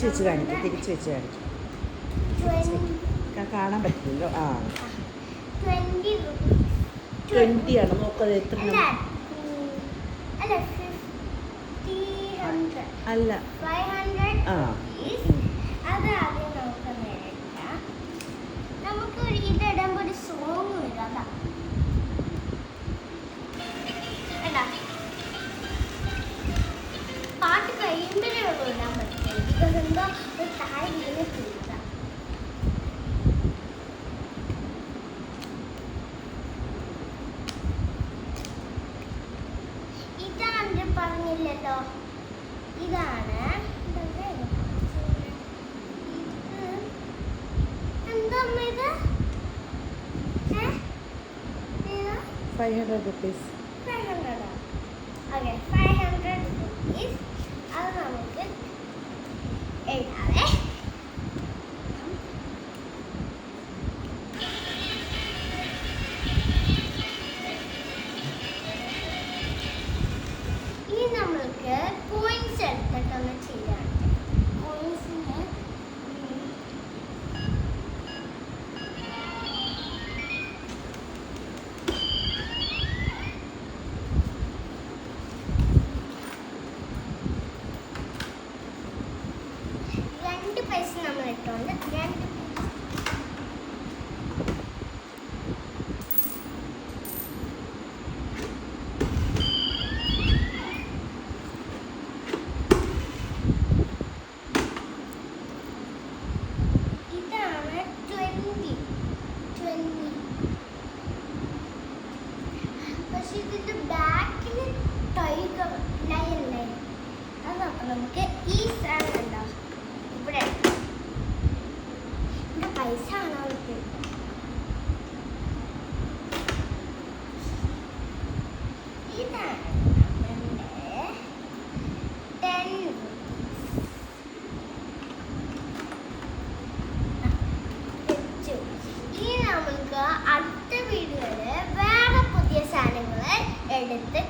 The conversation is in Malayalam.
വെച്ച് കാണിക്കും, തിരിച്ച് വെച്ച് കാണിക്കും. കാണാൻ പറ്റില്ലല്ലോ. ആ 20 ആണ്. നോക്കത് എത്ര അല്ല. ആ നമുക്ക് ഇതിടുമ്പോൾ ഒരു സോങ് വരാം. പാട്ട് കഴിയുമ്പോഴേ ഉള്ളൂ ഇടാൻ പറ്റും. എന്തോ ഒരു താഴെ വീണ് തീരുക. ഇതാണ് പറഞ്ഞില്ലല്ലോ, ഇതാണ് എന്താ ഇത് 500 rupees. 500. Okay 500 rupees. അത് നമുക്ക് എഴുതാവേ. ഇനി നമ്മൾക്ക് കോയിൻസ് എടുത്തിട്ടൊന്ന് ചെയ്യാം. കോയിൻസിന് പൈസ നമ്മൾ ഇട്ടോണ്ട് ഇതാണ് 20. പക്ഷെ ഇതിന്റെ ബാക്കിൽ ടൈഗർ ലയൻ അത് നോക്കാം. നമുക്ക് ഈ സാധനം ഉണ്ടാവും ഇവിടെ. പൈസ കാണാൻ പറ്റും. ഇതാണ് നമ്മുടെ 10 വെച്ചു. ഇനി നമുക്ക് അടുത്ത വീഡിയോയില് വേറെ പുതിയ സാധനങ്ങൾ എടുത്ത്